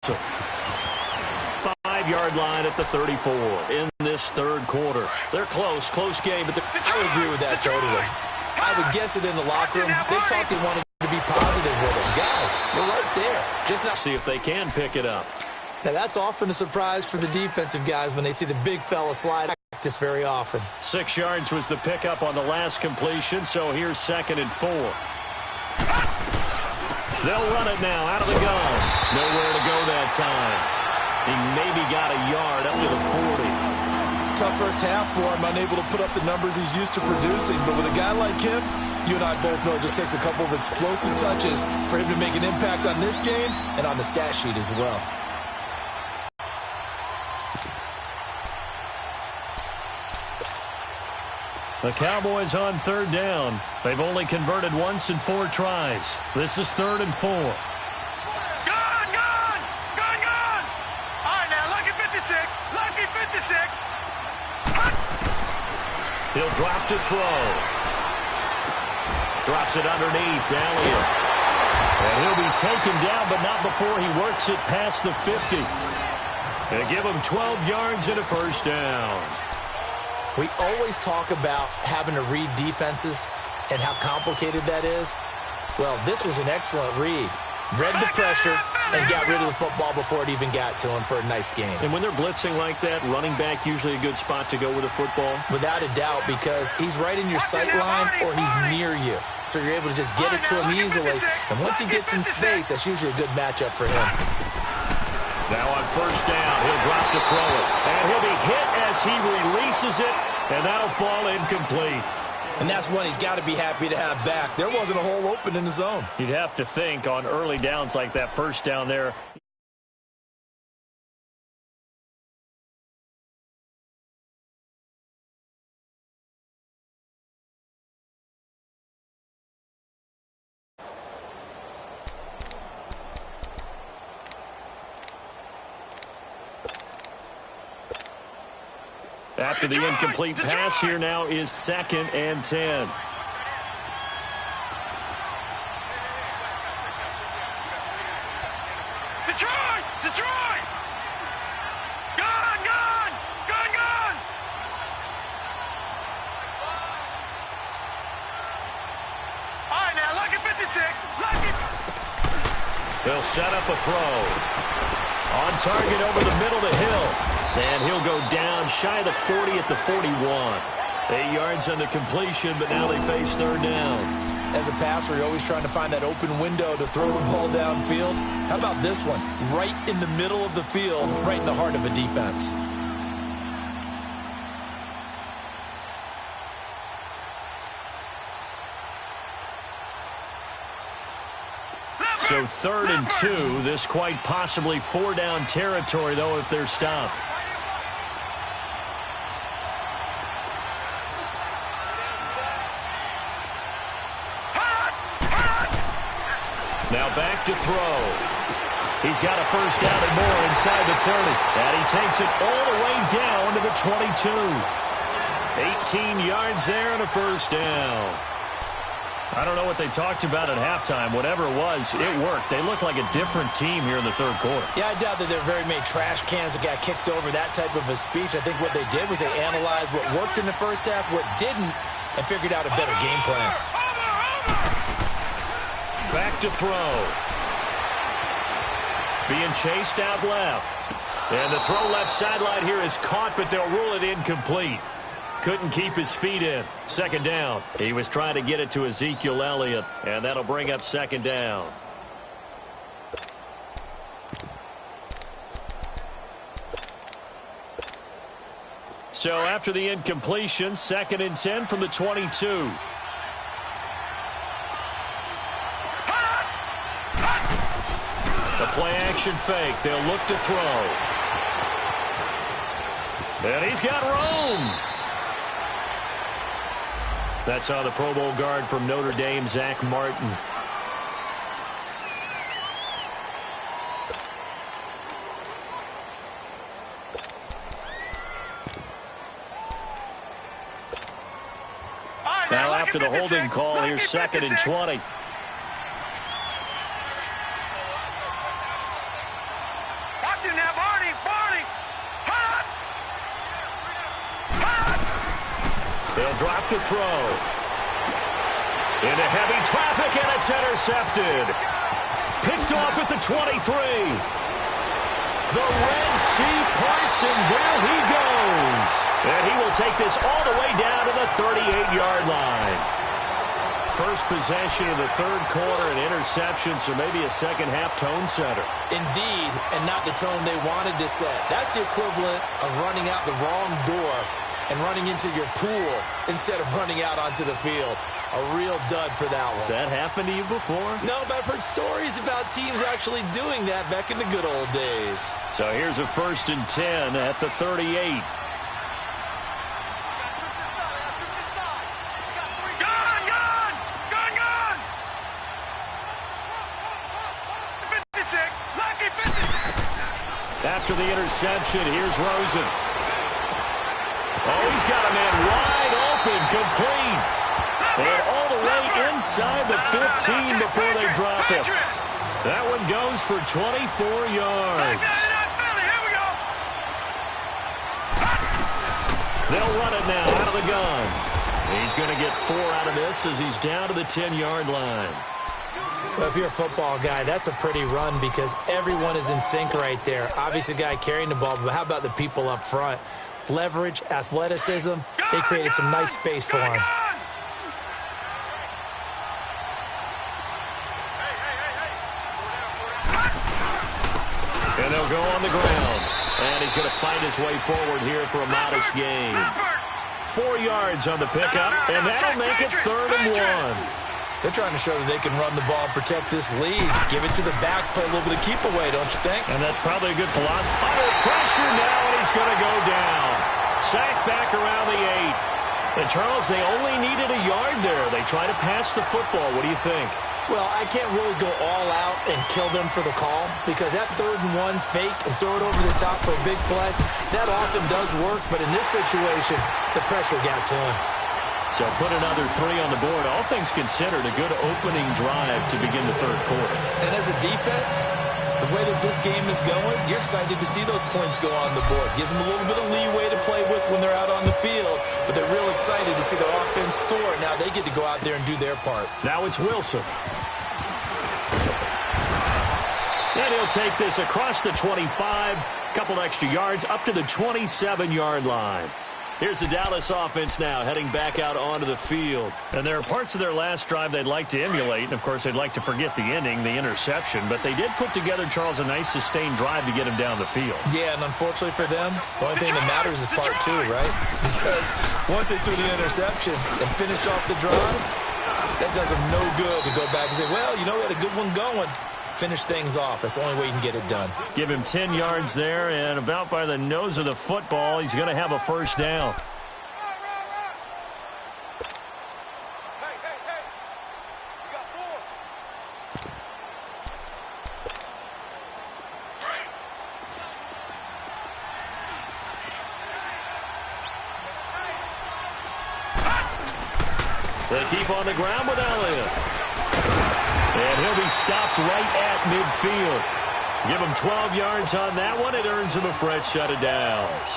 5-yard line at the 34 in this third quarter. They're close game, but I would agree with that totally. I would guess it in the locker room. They talked and wanted to be positive with him. Guys, we're right there. Just now. See if they can pick it up. Now, that's often a surprise for the defensive guys when they see the big fella slide. Practice very often. 6 yards was the pickup on the last completion, so here's 2nd and 4. They'll run it now out of the gun. Nowhere to go that time. He maybe got a yard up to the 40. Tough first half for him, unable to put up the numbers he's used to producing. But with a guy like him, you and I both know it just takes a couple of explosive touches for him to make an impact on this game and on the stat sheet as well. The Cowboys on 3rd down. They've only converted once in 4 tries. This is 3rd and 4. Gone! All right, now, lucky 56. Lucky 56. He'll drop to throw. Drops it underneath to Elliott. And he'll be taken down, but not before he works it past the 50. They give him 12 yards and a first down. We always talk about having to read defenses and how complicated that is. Well, this was an excellent read. Read the pressure and got rid of the football before it even got to him for a nice game. And when they're blitzing like that, running back usually a good spot to go with a football? Without a doubt, because he's right in your sight line or he's near you. So you're able to just get it to him easily. And once he gets in space, that's usually a good matchup for him. Now on first down, he'll drop to throw it. And he'll be hit as he releases it, and that'll fall incomplete. And that's one he's got to be happy to have back. There wasn't a hole open in the zone. You'd have to think on early downs like that first down there. After the incomplete pass, here now is 2nd and 10. Detroit! Gone! All right, now, lucky 56. They'll set up a throw. On target over the middle to Hill. And he'll go down shy of the 40 at the 41. 8 yards on the completion, but now they face 3rd down. As a passer, you're always trying to find that open window to throw the ball downfield. How about this one? Right in the middle of the field, right in the heart of a defense. So 3rd and 2. This quite possibly 4-down territory, though, if they're stopped. Now back to throw. He's got a first down and more inside the 30. And he takes it all the way down to the 22. 18 yards there and a first down. I don't know what they talked about at halftime. Whatever it was, it worked. They look like a different team here in the 3rd quarter. Yeah, I doubt that there are very many trash cans that got kicked over, that type of a speech. I think what they did was they analyzed what worked in the first half, what didn't, and figured out a better game plan. Back to throw. Being chased out left. And the throw left sideline here is caught, but they'll rule it incomplete. Couldn't keep his feet in. 2nd down. He was trying to get it to Ezekiel Elliott, and that'll bring up 2nd down. So after the incompletion, 2nd and 10 from the 22. The play action fake. They'll look to throw. And he's got room. That's on the Pro Bowl guard from Notre Dame, Zach Martin. Now after the holding call, here's 2nd and 20. got you now, Barney. Barney. Hot. Hot. They'll drop to throw. Into heavy traffic, and it's intercepted. Picked off at the 23. The Red Sea parts, and there he goes. And he will take this all the way down to the 38-yard line. First possession of the third quarter, an interception, so maybe a second-half tone setter. Indeed, and not the tone they wanted to set. That's the equivalent of running out the wrong door and running into your pool instead of running out onto the field. A real dud for that one. Has that happened to you before? No, but I've heard stories about teams actually doing that back in the good old days. So here's a 1st and 10 at the 38. Gone, gone. Gone, gone. 56. Lucky 56. After the interception, here's Rosen. Oh, he's got a man wide open, complete. And all the way inside the 15 before they drop it. That one goes for 24 yards. Here we go. They'll run it now out of the gun. He's going to get 4 out of this as he's down to the 10-yard line. Well, if you're a football guy, that's a pretty run because everyone is in sync right there. Obviously, the guy carrying the ball, but how about the people up front? Leverage, athleticism, they created some nice space for him. And they'll go on the ground. And he's going to fight his way forward here for a modest gain. 4 yards on the pickup, and that'll make it 3rd and 1. They're trying to show that they can run the ball and protect this lead. Give it to the backs, play a little bit of keep away, don't you think? And that's probably a good philosophy. Under pressure now, and he's going to go down. Sacked back around the 8. And, Charles, they only needed a yard there. They try to pass the football. What do you think? Well, I can't really go all out and kill them for the call because that 3rd and 1 fake and throw it over the top for a big play, that often does work. But in this situation, the pressure got to him. So put another 3 on the board. All things considered, a good opening drive to begin the third quarter. And as a defense, the way that this game is going, you're excited to see those points go on the board. Gives them a little bit of leeway to play with when they're out on the field, but they're real excited to see their offense score. Now they get to go out there and do their part. Now it's Wilson. And he'll take this across the 25, couple extra yards, up to the 27-yard line. Here's the Dallas offense now heading back out onto the field. And there are parts of their last drive they'd like to emulate. And, of course, they'd like to forget the ending, the interception. But they did put together, Charles, a nice sustained drive to get him down the field. Yeah, and unfortunately for them, the only thing that matters is part 2, right? Because once they threw the interception and finished off the drive, that does them no good to go back and say, well, you know, we had a good one going. Finish things off. That's the only way you can get it done. Give him 10 yards there, and about by the nose of the football, he's going to have a first down. They keep on the ground with Elliott. And he'll be stopped right at midfield. Give him 12 yards on that one. It earns him a fresh set of downs.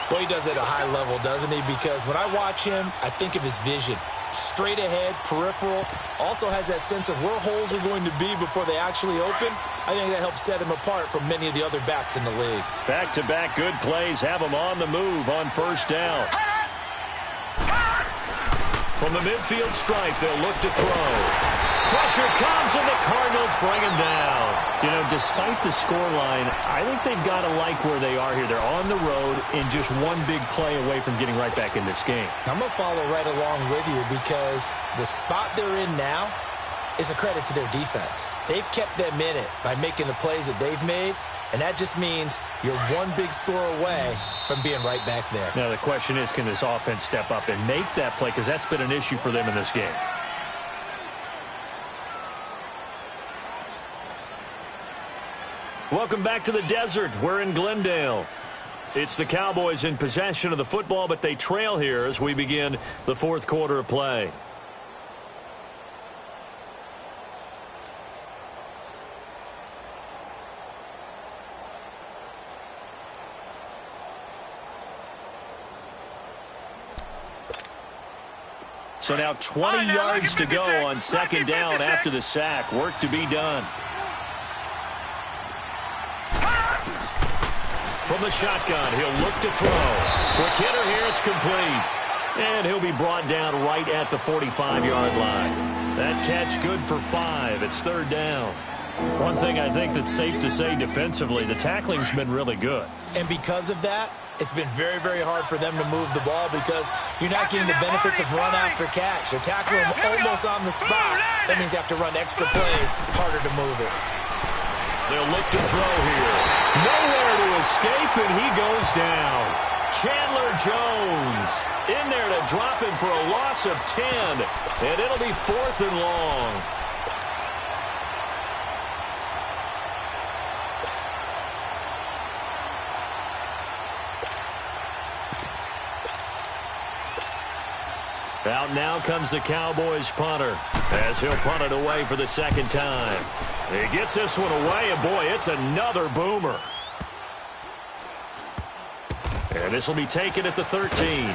Well, he does it at a high level, doesn't he? Because when I watch him, I think of his vision. Straight ahead, peripheral. Also has that sense of where holes are going to be before they actually open. I think that helps set him apart from many of the other backs in the league. Back-to-back good plays have him on the move on first down. From the midfield stripe, they'll look to throw. Pressure comes, and the Cardinals bring him down. You know, despite the scoreline, I think they've got to like where they are here. They're on the road and just one big play away from getting right back in this game. I'm going to follow right along with you because the spot they're in now is a credit to their defense. They've kept them in it by making the plays that they've made, and that just means you're one big score away from being right back there. Now, the question is, can this offense step up and make that play? Because that's been an issue for them in this game. Welcome back to the desert. We're in Glendale. It's the Cowboys in possession of the football, but they trail here as we begin the fourth quarter of play. So now 20 yards to go on second down after the sack. Work to be done. From the shotgun, he'll look to throw. Quick hitter here, it's complete. And he'll be brought down right at the 45-yard line. That catch good for 5. It's third down. One thing I think that's safe to say defensively, the tackling's been really good. And because of that, it's been very, very hard for them to move the ball because you're not getting the benefits of run after catch. They're tackling them almost on the spot. That means you have to run extra plays, harder to move it. They'll look to throw here. Nowhere to escape, and he goes down. Chandler Jones in there to drop him for a loss of 10. And it'll be 4th and long. Out now comes the Cowboys punter as he'll punt it away for the second time. He gets this one away, and boy, it's another boomer. And this will be taken at the 13.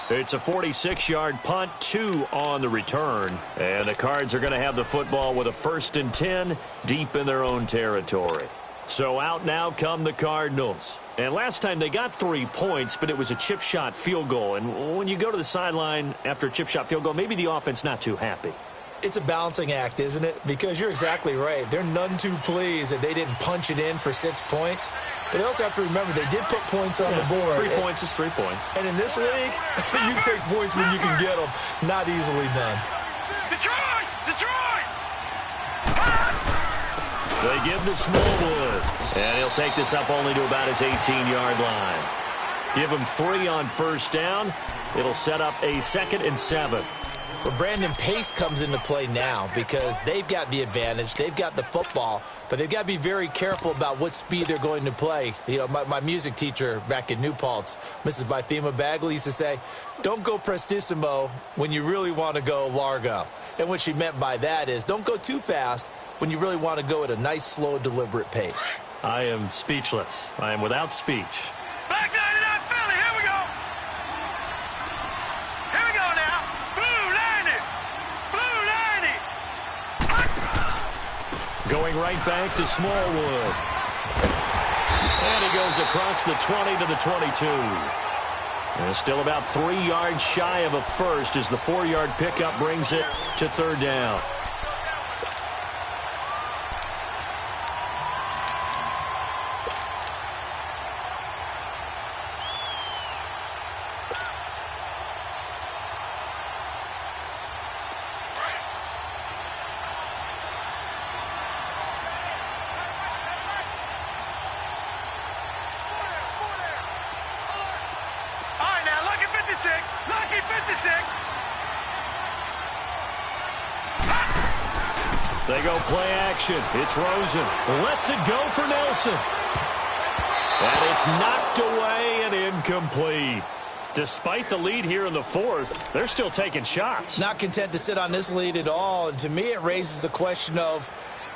It's a 46-yard punt, 2 on the return. And the Cards are going to have the football with a 1st and 10 deep in their own territory. So out now come the Cardinals. And last time they got 3 points, but it was a chip shot field goal. And when you go to the sideline after a chip shot field goal, maybe the offense not too happy. It's a balancing act, isn't it? Because you're exactly right. They're none too pleased that they didn't punch it in for 6 points. But they also have to remember they did put points on the board. 3 points is 3 points. And in this league, you take points when you can get them. Not easily done. Detroit! Detroit! They give to Smallwood. And he'll take this up only to about his 18-yard line. Give him 3 on first down. It'll set up a 2nd and 7. But Brandon, pace comes into play now because they've got the advantage. They've got the football, but they've got to be very careful about what speed they're going to play. You know, my music teacher back in New Paltz, Mrs. Bythema Bagley, used to say, don't go prestissimo when you really want to go largo. And what she meant by that is don't go too fast when you really want to go at a nice, slow, deliberate pace. I am speechless. I am without speech. Black 99 Philly, here we go. Here we go now. Blue 90. Blue 90. Going right back to Smallwood. And he goes across the 20 to the 22. And still about 3 yards shy of a first as the 4-yard pickup brings it to third down. Lucky 56. They go play action. It's Rosen. Lets it go for Nelson. And it's knocked away and incomplete. Despite the lead here in the 4th, they're still taking shots. Not content to sit on this lead at all. And to me, it raises the question of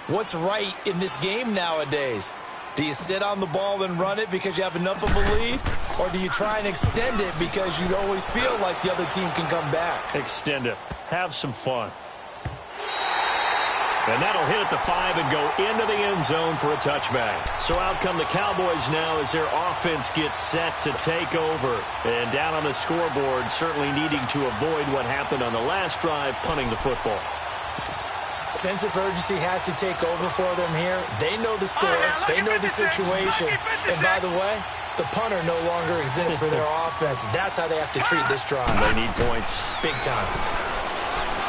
what's right in this game nowadays. Do you sit on the ball and run it because you have enough of a lead? Or do you try and extend it because you always feel like the other team can come back? Extend it. Have some fun. And that'll hit at the 5 and go into the end zone for a touchback. So out come the Cowboys now as their offense gets set to take over. And down on the scoreboard, certainly needing to avoid what happened on the last drive, punting the football. Sense of urgency has to take over for them here. They know the score. They know the situation. And by the way, the punter no longer exists for their offense. That's how they have to treat this drive. They need points. Big time.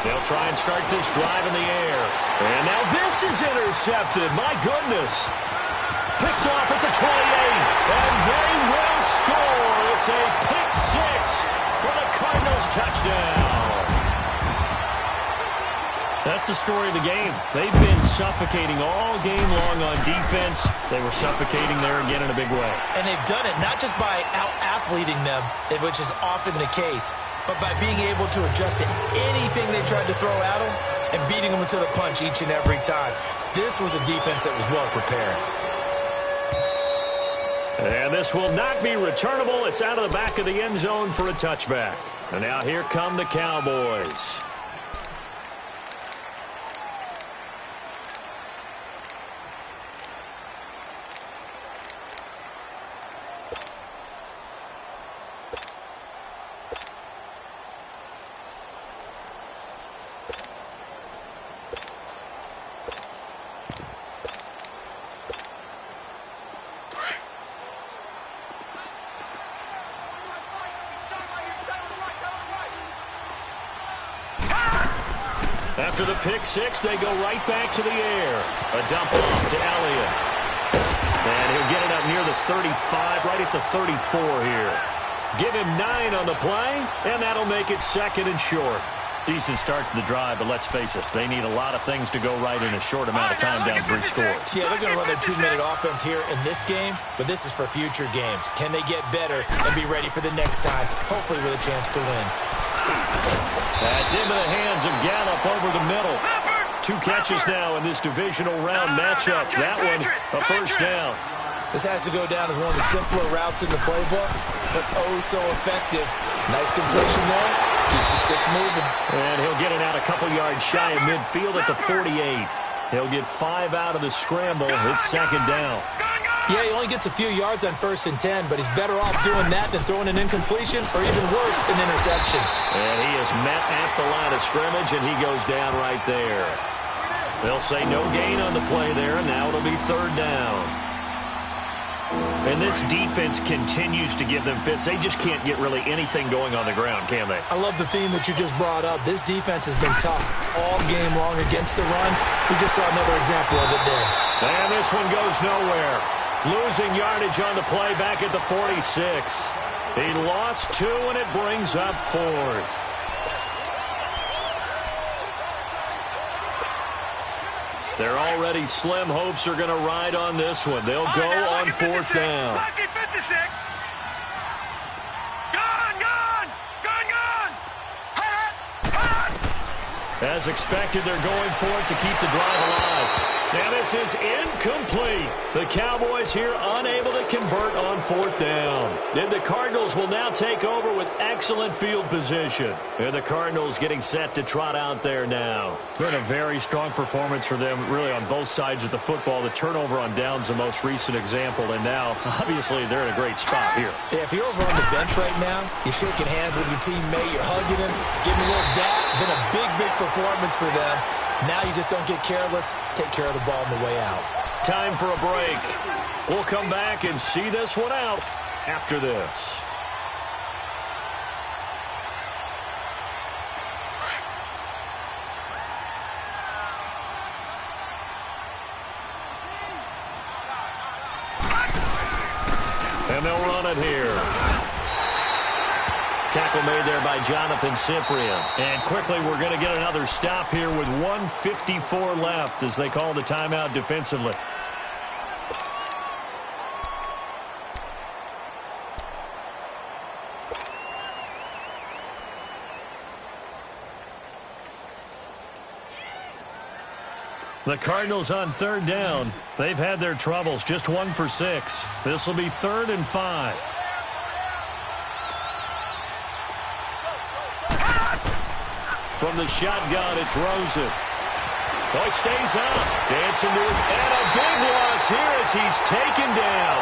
They'll try and start this drive in the air. And now this is intercepted. My goodness. Picked off at the 28. And they will score. It's a pick 6 for the Cardinals touchdown. That's the story of the game. They've been suffocating all game long on defense. They were suffocating there again in a big way. And they've done it not just by out-athleting them, which is often the case, but by being able to adjust to anything they tried to throw at them and beating them into the punch each and every time. This was a defense that was well prepared. And this will not be returnable. It's out of the back of the end zone for a touchback. And now here come the Cowboys. After the pick six, they go right back to the air. A dump off to Elliott. And he'll get it up near the 35, right at the 34 here. Give him 9 on the play, and that'll make it 2nd and short. Decent start to the drive, but let's face it, they need a lot of things to go right in a short amount of time down 3 scores. Yeah, they're going to run their 2-minute offense here in this game, but this is for future games. Can they get better and be ready for the next time, hopefully with a chance to win? That's into the hands of Gallup over the middle. 2 catches now in this divisional round matchup. That one, a first down. This has to go down as one of the simpler routes in the playbook, but oh so effective. Nice completion there. Keeps the sticks moving. And he'll get it out a couple yards shy of midfield at the 48. He'll get 5 out of the scramble. It's 2nd down. Yeah, he only gets a few yards on 1st and 10, but he's better off doing that than throwing an incompletion or even worse, an interception. And he is met at the line of scrimmage, and he goes down right there. They'll say no gain on the play there, and now it'll be 3rd down. And this defense continues to give them fits. They just can't get really anything going on the ground, can they? I love the theme that you just brought up. This defense has been tough all game long against the run. We just saw another example of it there. And this one goes nowhere. Losing yardage on the play back at the 46. He lost 2, and it brings up 4th. Their already slim hopes are going to ride on this one. They'll go on 4th down. Lucky 56. Gone. As expected, they're going for it to keep the drive alive. Now this is incomplete. The Cowboys here unable to convert on 4th down. Then the Cardinals will now take over with excellent field position. And the Cardinals getting set to trot out there now. Been a very strong performance for them really on both sides of the football. The turnover on downs the most recent example. And now, obviously, they're in a great spot here. Yeah, if you're over on the bench right now, you're shaking hands with your teammate, you're hugging him, giving a little dap. Been a big performance for them. Now you just don't get careless. Take care of the ball on the way out. Time for a break. We'll come back and see this one out after this. And they'll run it here. Tackle made there by Jonathan Cyprien. And quickly, we're going to get another stop here with 1:54 left as they call the timeout defensively. The Cardinals on 3rd down. They've had their troubles. Just 1 for 6. This will be 3rd and 5. From the shotgun, it's Rosen. Oh, he stays up. Dancing to his... And a big loss here as he's taken down.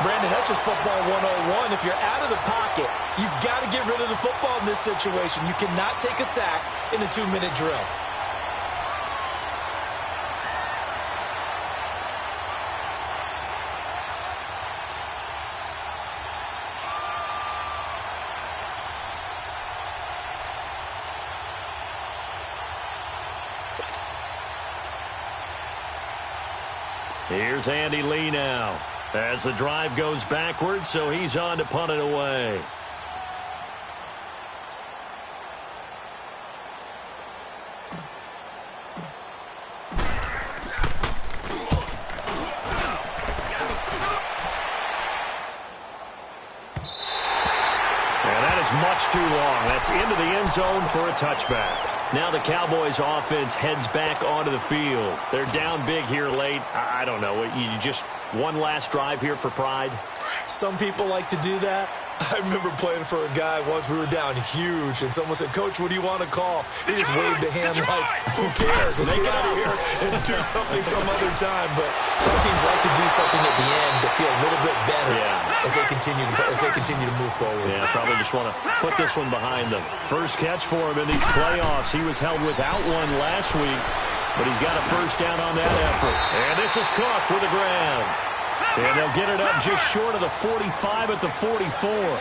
Brandon, that's just football 101. If you're out of the pocket, you've got to get rid of the football in this situation. You cannot take a sack in a 2-minute drill. Here's Andy Lee now as the drive goes backwards, so he's on to punt it away. Much too long. That's into the end zone for a touchback. Now the Cowboys offense heads back onto the field. They're down big here late. I don't know. You just one last drive here for pride? Some people like to do that. I remember playing for a guy once. We were down huge, and someone said, "Coach, what do you want to call?" He just waved a hand like, "Who cares? Let's get out of here and do something some other time." But some teams like to do something at the end to feel a little bit better as they continue to move forward. Yeah, probably just want to put this one behind them. First catch for him in these playoffs. He was held without one last week, but he's got a first down on that effort. And this is Cook with the ground. And they'll get it up just short of the 45 at the 44.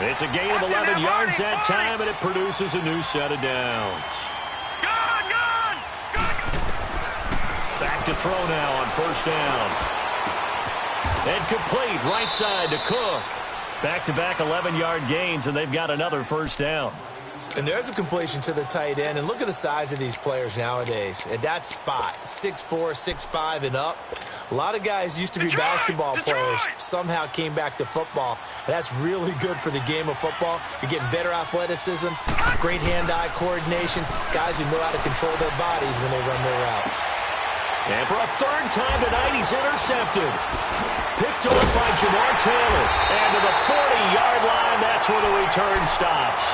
It's a gain of 11 yards that time, and it produces a new set of downs. Back to throw now on first down. And complete right side to Cook. Back-to-back 11-yard gains, and they've got another first down. And there's a completion to the tight end. And look at the size of these players nowadays. At that spot, 6'4", 6'5", and up. A lot of guys used to be basketball players, somehow came back to football. And that's really good for the game of football. You're getting better athleticism, great hand-eye coordination, guys who know how to control their bodies when they run their routes. And for a third time tonight, he's intercepted. Picked off by Jamar Taylor. And to the 40-yard line, that's where the return stops.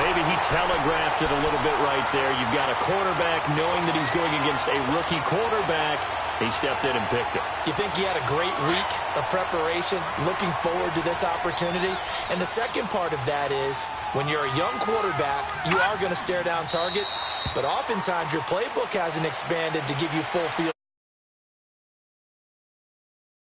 Maybe he telegraphed it a little bit right there. You've got a quarterback knowing that he's going against a rookie quarterback. He stepped in and picked it. You think he had a great week of preparation, looking forward to this opportunity? And the second part of that is, when you're a young quarterback, you are going to stare down targets, but oftentimes your playbook hasn't expanded to give you full field